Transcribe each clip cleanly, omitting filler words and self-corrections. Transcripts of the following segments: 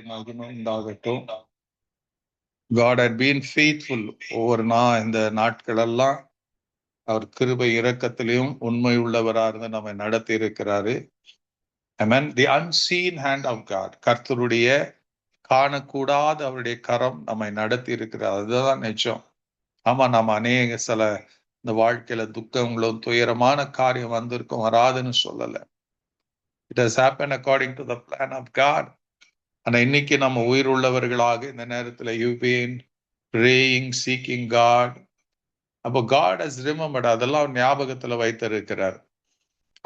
மகிமை உண்டாகட்டும். God had been faithful ஒவ்வொரு இந்த நாட்களெல்லாம் அவர் கிருபை இரக்கத்திலையும் உண்மை உள்ளவராக இருந்து நம்மை நடத்தி இருக்கிறாரு. Amen. The unseen hand of God, கர்த்தருடைய காணக்கூடாத அவருடைய கரம் நம்மை நடத்தி இருக்கிறார். அதுதான் நிஜம். ஆமா, நம்ம அநேக சில இந்த வாழ்க்கையில துக்கங்களும் துயரமான காரியம் வந்திருக்கும், வராதுன்னு சொல்லல. It has happened according to the plan of God. ஆனா இன்னைக்கு நம்ம உயிர் உள்ளவர்களாக இந்த நேரத்துல you've been praying, seeking God. அப்போ God has remembered, அதெல்லாம் ஞாபகத்துல வைத்திருக்கிறார்.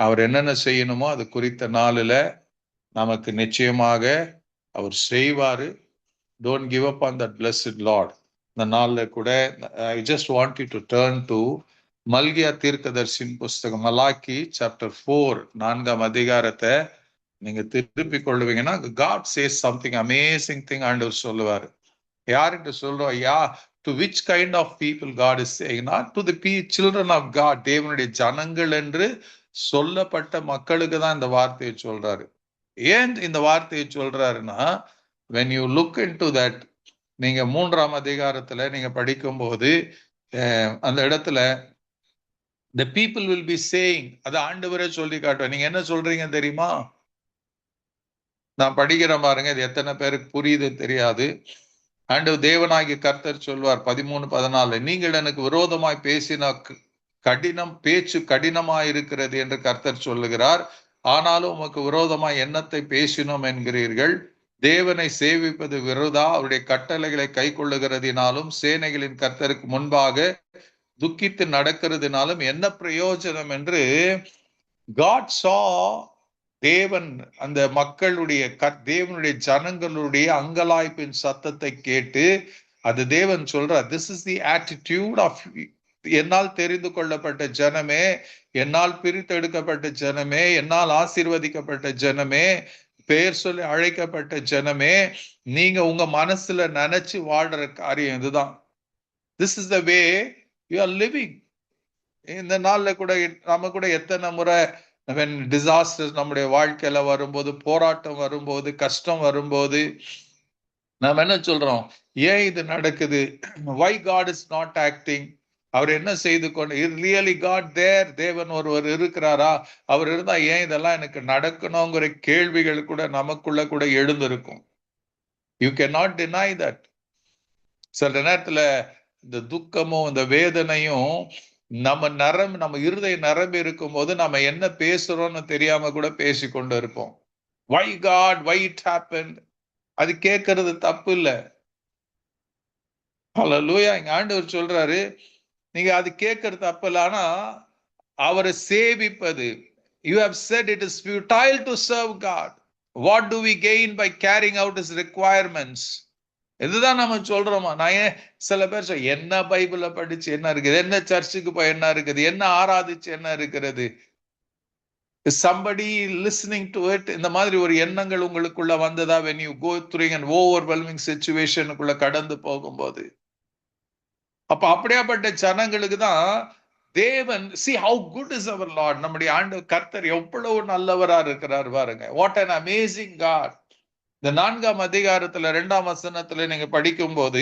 அவர் என்னென்ன செய்யணுமோ அது குறித்த நாளில நமக்கு நிச்சயமாக அவர் செய்வாரு. Don't give up on that blessed Lord. இந்த நாள்ல கூட I just want you to turn to மல்கியா தீர்க்கதரிசியின் புஸ்தகம் மலாக்கி சாப்டர் 4, 4ஆம் அதிகாரத்தை நீங்க திருப்பி கொள்ளுவீங்கன்னா God says something amazing thing. ஆண்டவர் சொல்லுவாரு. யாருக்கு சொல்றோம்? to which kind of people God is saying? Not to the children of God. தேவனுடைய ஜனங்கள் என்று சொல்லப்பட்ட மக்களுக்கு தான் இந்த வார்த்தையை சொல்றாரு. ஏன் இந்த வார்த்தையை சொல்றாருன்னா, when you look into that, நீங்க 3ஆம் அதிகாரத்துல நீங்க படிக்கும் போது அந்த இடத்துல the people will be saying, அது ஆண்டவரே சொல்லி காட்டுவார். நீங்க என்ன சொல்றீங்க தெரியுமா? நான் படிக்கிறேன் பாருங்க, இது எத்தனை பேருக்கு புரியுது தெரியாது. ஆண்டவர் தேவனாகிய கர்த்தர் சொல்வார் 13:14, நீங்கள் எனக்கு விரோதமாய் பேசின பேச்சு கடினமாய் இருக்கிறது என்று கர்த்தர் சொல்லுகிறார். ஆனாலும் உமக்கு விரோதமாய் என்னத்தை பேசினோம் என்கிறீர்கள்? தேவனை சேவிப்பது விரோதா, அவருடைய கட்டளைகளை கை கொள்ளுகிறதினாலும் சேனைகளின் கர்த்தருக்கு முன்பாக துக்கித்து நடக்கிறதுனாலும் என்ன பிரயோஜனம் என்று God saw, தேவன் அந்த மக்களுடைய தேவனுடைய ஜனங்களுடைய அங்கலாய்ப்பின் சத்தத்தை கேட்டு அது தேவன் சொல்றார், this is the attitude of என்னால் தெரிந்து கொள்ளப்பட்ட ஜனமே, என்னால் பிரித்தெடுக்கப்பட்ட ஜனமே, என்னால் ஆசீர்வதிக்கப்பட்ட ஜனமே, பெயர் சொல்லி அழைக்கப்பட்ட ஜனமே, நீங்க உங்க மனசுல நினைச்சு வாழ்ற காரியம் இதுதான். This is the way you are living. இந்த நாள்ல கூட நம்ம கூட எத்தனை முறை டிசாஸ்டர்ஸ் நம்முடைய வாழ்க்கையில வரும்போது, போராட்டம் வரும்போது, கஷ்டம் வரும்போது நம்ம என்ன சொல்றோம்? ஏன் இது நடக்குது? why God is not acting? அவர் என்ன செய்து கொண்டு ரியலி காட் தேர், தேவன் ஒருவர் இருக்கிறாரா? அவர் இருந்தா ஏன் இதெல்லாம் எனக்கு நடக்கணுங்கிற கேள்விகள் கூட நமக்குள்ள கூட எழுந்திருக்கும். You can not deny that. சில நேரத்துல இந்த துக்கமும் இந்த வேதனையும் நம்ம இருதய நரம்பு இருக்கும் போது நம்ம என்ன பேசுறோம்னு தெரியாம கூட பேசி கொண்டு இருப்போம். why God, why it happened? அது கேட்கறது தப்பு இல்ல. ஹல்லேலூயா. இங்க ஆண்டவர் சொல்றாரு, நீங்க அது கேட்கறது தப்பு இல்ல, ஆனா அவரை சேவிப்பது. You have said it is futile to serve God. What do we gain by carrying out his requirements? இதுதான் நம்ம சொல்றோமா? நான் ஏன் சில பேர் என்ன பைபிள படிச்சு என்ன இருக்குது, என்ன சர்ச்சுக்கு போய் என்ன இருக்குது, என்ன ஆராதிச்சு என்ன இருக்கிறது, somebody listening to it, இந்த மாதிரி ஒரு எண்ணங்கள் உங்களுக்குள்ள வந்ததா? when you go through an overwhelming situation குள்ள கடந்து போகும்போது, அப்ப அப்படியாப்பட்ட ஜனங்களுக்கு தான் தேவன், see how good is our Lord, நம்முடைய ஆண்டவர் கர்த்தர் எவ்வளவு நல்லவரா இருக்கிறார் பாருங்க. what an amazing God. இந்த 4ஆம் அதிகாரத்துல 2ஆம் வசனத்துல நீங்க படிக்கும் போது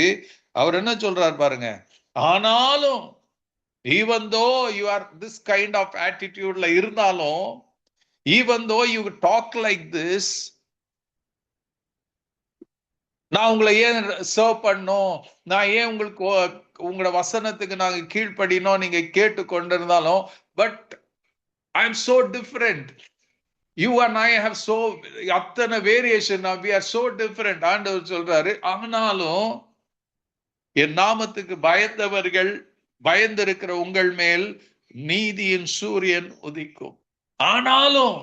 அவர் என்ன சொல்றார் பாருங்க, ஆனாலும் even though you are this kind of attitudeல இருந்தாலும், even though you talk like this, நான் உங்களை ஏன் சர்வ் பண்ணோம், நான் ஏன் உங்களுக்கு உங்களோட வசனத்துக்கு நாங்க கீழ்ப்படினோம் நீங்க கேட்டு கொண்டிருந்தாலும், but I am so different. You and I have so அத்தனை variation, we are so different. ஆண்டவர் சொல்றாரு, ஆனாலும் என் நாமத்துக்கு பயந்தவர்கள், பயந்திருக்கிற உங்கள் மேல் நீதியின் சூரியன் உதிக்கும். ஆனாலும்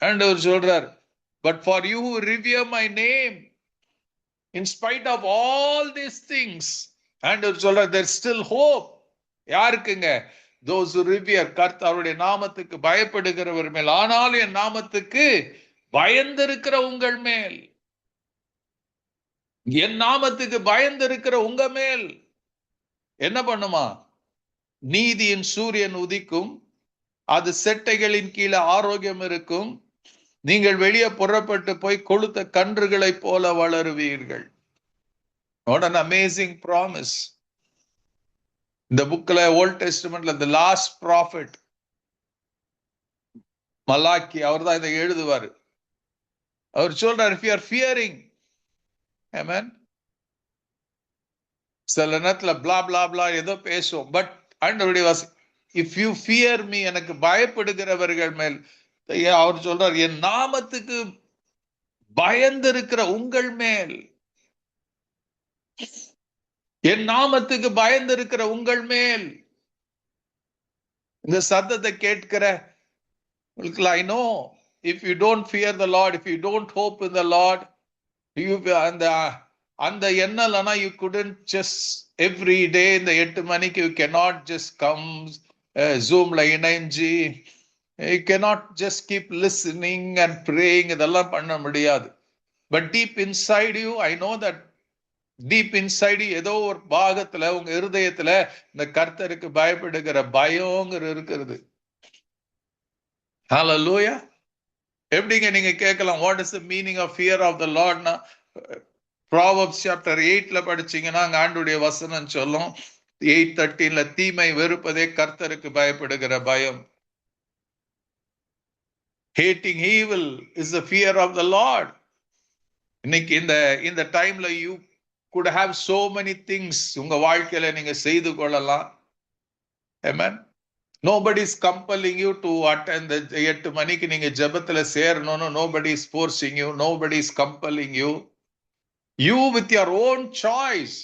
ஆண்டவர் சொல்றார், but for you who revere my name, in spite of all these things, ஆண்டவர் சொல்றார், there is still hope. யாருக்குங்க? those who revere, கர்த்தருடைய நாமத்துக்கு பயப்படுகிறவர் மேல். ஆனாலும் என் நாமத்துக்கு பயந்திருக்கிற உங்கள் மேல், என் நாமத்துக்கு பயந்திருக்கிற உங்க மேல் என்ன பண்ணுமா? நீதியின் சூரியன் உதிக்கும், அது செட்டைகளின் கீழே ஆரோக்கியம் இருக்கும். நீங்கள் வெளியே புறப்பட்டு போய் கொளுத்த கன்றுகளை போல வளருவீர்கள். What an amazing promise. இந்த புக்ல ஓல்ட் டெஸ்டமெண்ட்ல the last prophet மலாக்கி அவர் தான் இதை எழுதுவாரு. அவர் சொல்றார், if you are fearing, amen, சில நேரத்துல blah blah blah ஏதோ பேசுவோம், பட் ஆண்டவருடைய வாசி, if you fear me, எனக்கு பயப்படுகிறவர்கள் மேல், அவர் சொல்றார், என் நாமத்துக்கு பயந்திருக்கிற உங்கள் மேல், என் நாமத்துக்கு பயந்திருக்கிற உங்கள் மேல். இந்த சத்தத்தை கேட்கிற I know if you don't fear the Lord, if you don't hope in the Lord, you அந்த எண்ணலனா you couldn't just every day இந்த 8 மணிக்கு you cannot just come Zoomல இணைஞ்சி, you cannot just keep listening and praying, இதெல்லாம் பண்ண முடியாது. But deep inside you, I know that deep inside ஏதோ ஒரு பாகத்துல உங்க இருதயத்துல இந்த கர்த்தருக்கு பயப்படுகிற பயம்ங்கிற இருக்கிறது. Hallelujah. எப்படிங்க நீங்க கேட்கலாம், what is the meaning of fear of the Lord? Proverbs chapter 8ல படிச்சீங்கன்னா அங்க ஆண்டவருடைய வசனம் சொல்லும், 8:13ல, தீமை வெறுப்பதே கர்த்தருக்கு பயப்படுகிற பயம். Hating evil is the fear of the Lord. இன்னைக்கு இந்த டைம்ல you could have so many things உங்க வாழ்க்கையில நீங்க செய்து கொள்ளலாம். Amen. Nobody is compelling you to attend the 8 மணிக்கு நீங்க ஜெபத்துல சேரணும்னு. Nobody is forcing you. Nobody is compelling you. You with your own choice.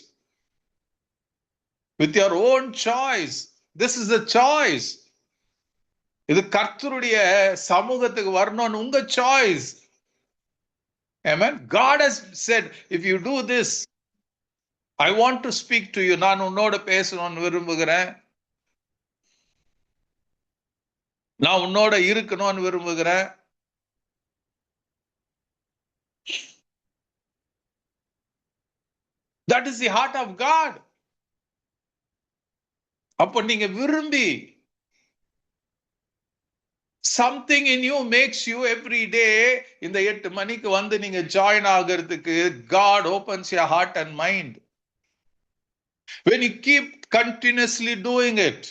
With your own choice. This is a choice. இது கர்த்தருடைய சமூகத்துக்கு வரணும்னு உங்க choice. Amen. God has said, if you do this, I want to speak to you. நான் உன்னோட பேசணும்னு விரும்புகிறேன். நான் உன்னோட இருக்கணும்னு விரும்புகிறேன். That is the heart of God. அப்ப நீங்க விரும்பி, something in you makes you every day இந்த 8 மணிக்கு வந்து நீங்க ஜாயின் ஆகிறதுக்கு God opens your heart and mind. When you keep continuously doing it,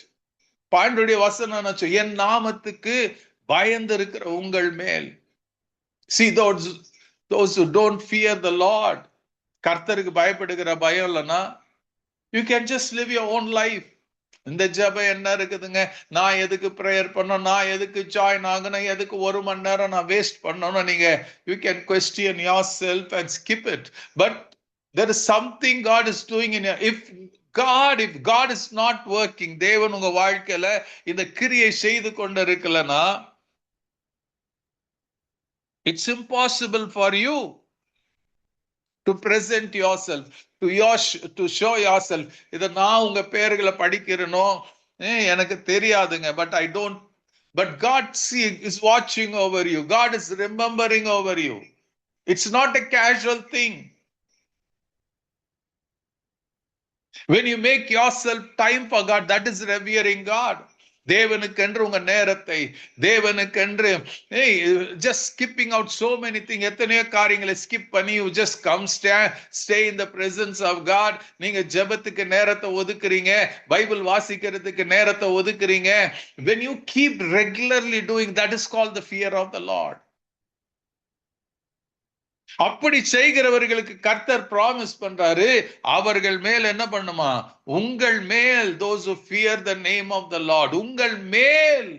பாண்டோடைய வசனம் என் நாமத்துக்கு பயந்திருக்கிற உங்கள் மேல். See, those who don't fear the Lord, கர்த்தருக்கு பயப்படுகிற பயம் இல்லைன்னா, you can just live your own life. இந்த ஜெபம் என்ன இருக்குதுங்க, நான் எதுக்கு ப்ரேயர் பண்ணணும், நான் எதுக்கு ஜாயின் ஆகணும், எதுக்கு 1 மணி நேரம் நான் வேஸ்ட் பண்ணணும், நீங்க you can question yourself and skip it. But there is something God is doing in your, if God is not working, தேவன் உங்க வாழ்க்கையில இந்த கிரியை செய்து கொண்டிருக்கலனா, it's impossible for you to present yourself, to show yourself. இத நான் உங்க பேர்களை படிக்கிறனோ எனக்கு தெரியாதுங்க, but God is watching over you. God is remembering over you. It's not a casual thing. When you make yourself time for God, that is revering God. தேவனுக்கென்று உங்க நேரத்தை, தேவனுக்கென்று just skipping out so many things, எத்தனையோ காரியங்களை skip பண்ணி you just come stay in the presence of God. நீங்க ஜெபத்துக்கு நேரத்தை ஒதுக்குறீங்க, பைபிள் வாசிக்கிறதுக்கு நேரத்தை ஒதுக்குறீங்க. When you keep regularly doing, that is called the fear of the Lord. அப்படி செய்கிறவர்களுக்கு கர்த்தர் ப்ராமிஸ் பண்றாரு, அவர்கள் மேல் என்ன பண்ணுமா, உங்கள் மேல், those who fear the name of the Lord, உங்கள் மேல்.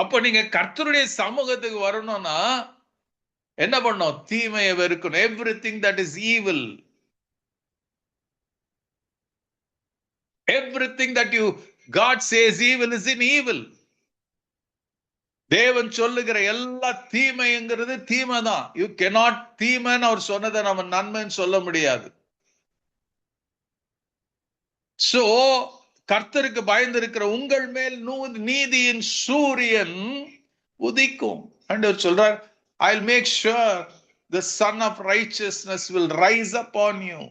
அப்ப நீங்க கர்த்தருடைய சமூகத்துக்கு வரணும்னா என்ன பண்ணும், தீமையை வெறுக்கணும். everything that is evil, everything that God says evil is in evil. தேவன் சொல்லுகிற எல்லா தீமைங்கிறது தீமை தான். யூ cannot, தீமைன்னு அவர் சொன்னதை நம்ம நன்மைன்னு சொல்ல முடியாது. சோ கர்த்தருக்கு பயந்திருக்கிற உங்கள் மேல் நீதியின் சூரியன் உதிக்கும். ஆண்டவர் சொல்றார், I'll make sure the sun of righteousness will rise upon you.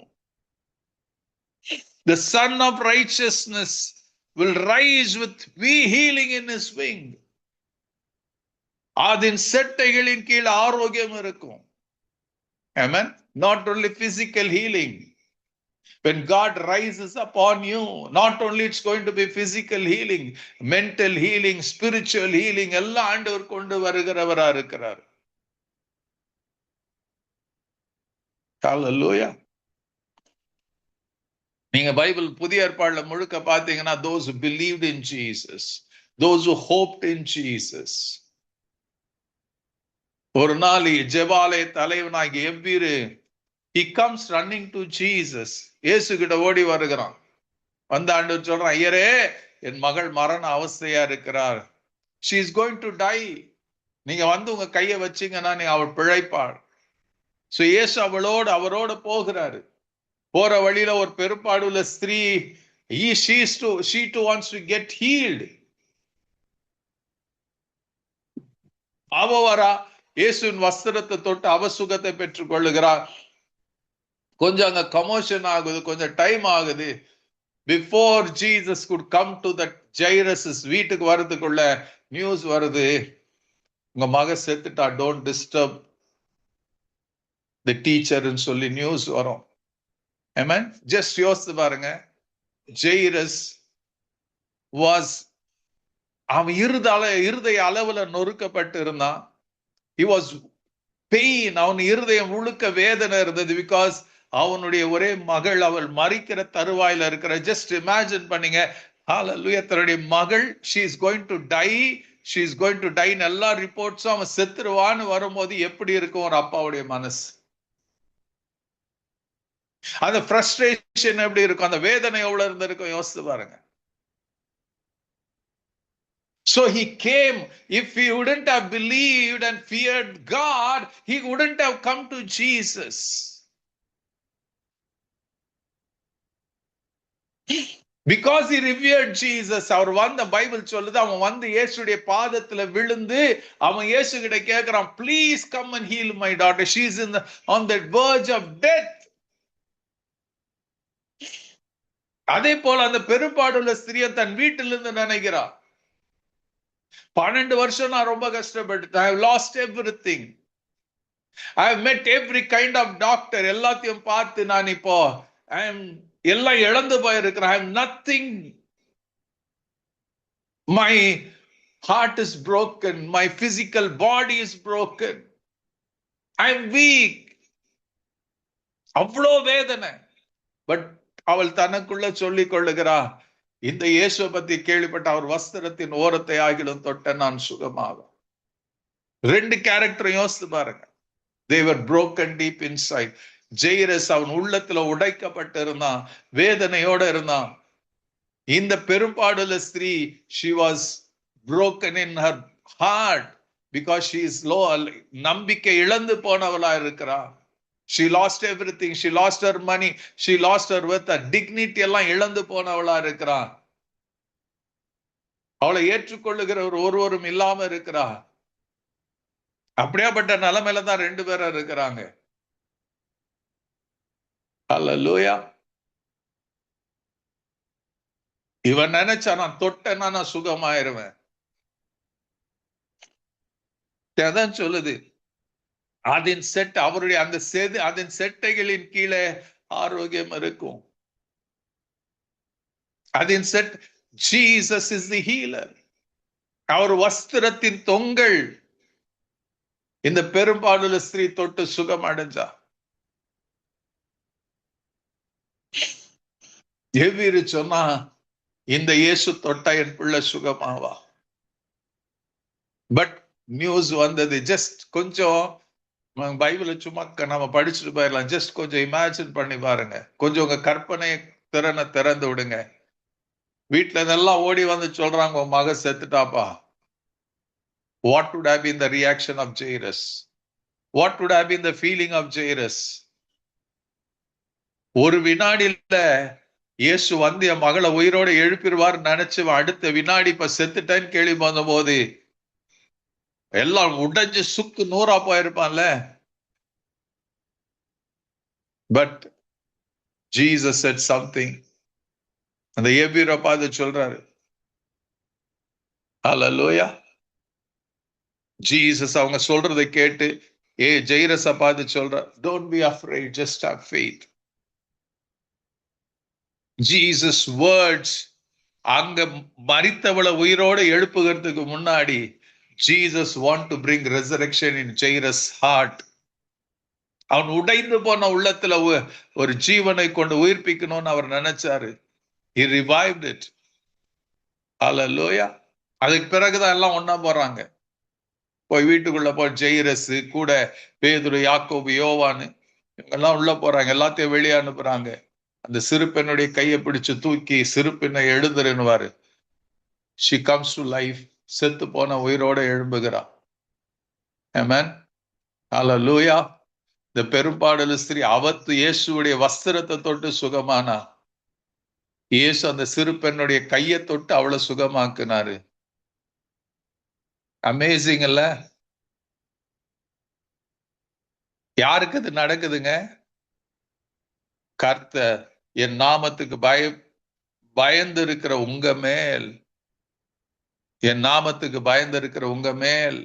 The sun of righteousness will rise with healing in his wing. அதன் செட்டைகளின் கீழ் ஆரோக்கியம் இருக்கும். Amen. Not only physical healing. When God rises upon you, not only it's going to be physical healing, mental healing, spiritual healing, எல்லாம் ஆண்டவர் கொண்டு வருகிறவரா இருக்கிறார். Hallelujah. நீங்க பைபிள் புதிய ஏற்பாடுல முழுக்க பாத்தீங்கன்னா, those who believed in Jesus, those who hoped in Jesus. ஒரு நாள் ஜெபாலய தலைவனாகிய எவ்வீரு, he comes running to Jesus. இயேசு கிட்ட ஓடி வருகிறான். வந்த ஆண்டவர் சொல்றான், ஐயரே, என் மகள் மரண அவஸ்தையா இருக்கிறார். she is going to die. நீங்க வந்து உங்க கையை வச்சீங்கன்னா நீ அவள் பிழைப்பாள். சோ இயேசு அவரோட போகிறாரு. போற வழியில ஒரு பெரும்பாடுள்ள ஸ்திரீ, she too wants to get healed. அவ வரா, இயேசுவின் வஸ்திரத்தை தொட்டு அவ சுகத்தை பெற்றுக் கொள்ளுகிறார். கொஞ்சம் அங்க கமோஷன் ஆகுது, கொஞ்சம் டைம் ஆகுது. Before Jesus could come to that Jairus வீட்டுக்கு வரதுக்குள்ள நியூஸ் வருது, உங்க மக செத்துட்டா, டோன்ட் டிஸ்டர்ப் தி டீச்சர்னு சொல்லி நியூஸ் வரும். Amen. Just யோசித்து பாருங்க, Jairus was, அவன் இருதய அளவுல நொறுக்கப்பட்டு இருந்தான். He was pain, அவன் இருதயம் முழுக்க வேதனை இருந்தது. பிகாஸ் அவனுடைய ஒரே மகள் அவள் மரிக்கிற தருவாயில இருக்கிற. ஜஸ்ட் இமேஜின் பண்ணீங்க, ஹல்லேலூயா, தன்னுடைய மகள் she is going to die, எல்லா ரிப்போர்ட்ஸும் அவன் செத்துருவான்னு வரும்போது எப்படி இருக்கும் ஒரு அப்பாவுடைய மனசு? அந்த ஃப்ரஸ்ட்ரேஷன் எப்படி இருக்கும், அந்த வேதனை எவ்வளவு இருந்திருக்கும் யோசித்து பாருங்க. So he came. If he wouldn't have believed and feared God, he wouldn't have come to Jesus. Because he revered Jesus. அவர் வந்த பைபிள் சொல்லுது, அவன் வந்து இயேசுடைய பாதத்துல விழுந்து அவன் இயேசு கிட்ட கேட்கிறான், please come and heal my daughter. She is on the verge of death. அதே போல அந்த பெரும்பாடுள்ள ஸ்திரியை தன் வீட்டிலிருந்து நினைக்கிறான், 12 வருஷம் நான் ரொம்ப கஷ்டப்பட்டு, I have lost everything. I have met every kind of doctor. எல்லாத்தையும் பார்த்து நான் இப்போ எல்லாம் இழந்து போயிருக்கிறேன். I have nothing. My heart is broken. My physical body is broken. I am weak. அவ்வளோ வேதனை. பட் அவள் தனக்குள்ள சொல்லிக் கொள்ளுகிறா, இந்த இயேசுவை பத்தி கேள்விப்பட்ட அவர் வஸ்திரத்தின் ஓரத்தை ஆகிலும் தொட்ட நான் சுகமாகும். ரெண்டு கேரக்டர் யோசித்து பாருங்க. They were broken deep inside. Jairus அவன் உள்ளத்துல உடைக்கப்பட்டு இருந்தான், வேதனையோட இருந்தான். இந்த பெரும்பாடுள்ள ஸ்திரீ, she was broken in her heart because she is low. நம்பிக்கை இழந்து போனவளா இருக்கிறா. She lost everything. She lost her money. She lost her worth. Dignity எல்லாம் இழந்து போனவளா இருக்கிறா. அவளை ஏற்றுக்கொள்ளுகிற ஒருவரும் இல்லாம இருக்கிறா. அப்படியாப்பட்ட நிலைமையில தான் 2 பேரும் இருக்கிறாங்க. ஹல்லேலூயா. இவன் நினைச்சா, நான் தொட்டேன்னா நான் சுகமாயிருவேன். அதான் சொல்லுது, அவருடைய அந்த அதன் செட்டைகளின் கீழே ஆரோக்கியம் இருக்கும். அதன் set, Jesus is the healer. அவர் வஸ்திரத்தின் தொங்கல் இந்த பெரும்பாடுள்ள ஸ்திரீ தொட்டு சுகம் அடைஞ்சா. எவ்விரு சொன்னா, இந்த இயேசு தொட்டா என் பிள்ளை சுகமாவா. பட் நியூஸ் வந்தது. ஜஸ்ட் கொஞ்சம் பைபிளை சும்மா நம்ம படிச்சுட்டு போயிடலாம். ஜஸ்ட் கொஞ்சம் இமேஜின் பண்ணி பாருங்க. கொஞ்சம் உங்க கற்பனை திறனை திறந்து விடுங்க. வீட்டுல இதெல்லாம் ஓடி வந்து சொல்றாங்க, உன் மக செத்துட்டாப்பா. What would have been the reaction of Jairus? What would have been the feeling of Jairus? ஒரு வினாடியில இயேசு வந்து என் மகளை உயிரோட எழுப்பிடுவார் நினைச்சு அடுத்த வினாடி இப்ப செத்துட்டேன்னு கேள்வி வந்த போது எல்லாம் உடைஞ்சு சுக்கு நூறா போயிருப்பான்ல. But Jesus said something. அந்த எபிர பார்த்து சொல்றாரு, ஹல்லேலூயா, ஜீசஸ் அவங்க சொல்றதை கேட்டு ஜெயிரஸ பார்த்து சொல்ற, don't be afraid, just have faith. Jesus words அங்க மரித்தவளை உயிரோட எழுப்புகிறதுக்கு முன்னாடி Jesus want to bring resurrection in Jairus heart. அவன் உடைந்து போன உள்ளத்துல ஒரு ஜீவனை கொண்டு உயிர்ப்பிக்கணும்னு அவர் நினைச்சாரு. He revived it. Hallelujah. அதுக்கு பிறகுதான் எல்லாம் ஒன்னா போறாங்க. போய் வீட்டுக்குள்ள போய் ஜெயிரஸ் கூட பேதுரு, யாக்கோபு, யோவானு எல்லாம் உள்ள போறாங்க. எல்லாத்தையும் வெளியே அனுப்புறாங்க. அந்த சிறு பெண்ணுடைய கையை பிடிச்சு தூக்கி சிறு பெண்ணை எழுதுருன்னுவாரு. She comes to life. செத்து போன உயிரோட எழும்புகிறா. Amen. Hallelujah. இந்த பெரும்பாடல் ஸ்திரீ அவத்து இயேசுடைய வஸ்திரத்தை தொட்டு சுகமானா. இயேசு அந்த சிறு பெண்ணுடைய கையை தொட்டு அவளை சுகமாக்குனாரு. அமேசிங் இல்ல? யாருக்கு இது நடக்குதுங்க? கர்த்தர் என் நாமத்துக்கு பயந்து இருக்கிற உங்க மேல், என் நாமத்துக்கு பயந்து இருக்கிற உங்க மேல்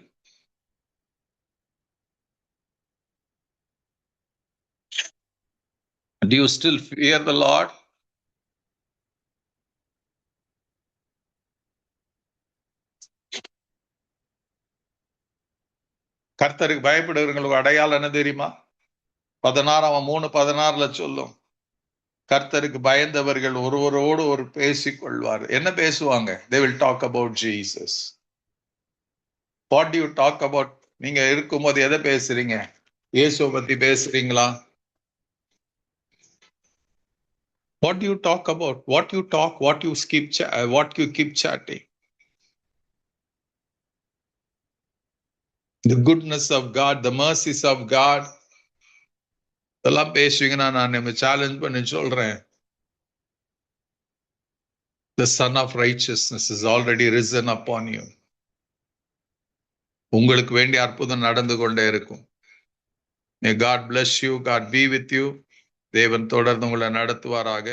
do you still fear the Lord? கர்த்தருக்கு பயப்படுகிறவங்களுக்கு அடையாளம் என்ன தெரியுமா? 16:3-16 சொல்லும், கர்த்தருக்கு பயந்தவர்கள் ஒருவரோடு ஒரு பேசிக் கொள்வார். என்ன பேசுவாங்க? They will talk about Jesus. What do you talk about? நீங்க இருக்கும்போது எதை பேசுறீங்க? இயேசுவை பத்தி பேசுறீங்களா? What do you talk about? What you talk, what you keep chatting? The goodness of God, the mercies of God. இதெல்லாம் பேசுவீங்கன்னா நான் நம்ம சேலஞ்ச் பண்ணி சொல்றேன். The Son of Righteousness is already risen upon you. உங்களுக்கு வேண்டிய அற்புதம் நடந்து கொண்டே இருக்கும். May God bless you. God be with you. தேவன் தொடர்ந்து உங்களை நடத்துவாராக.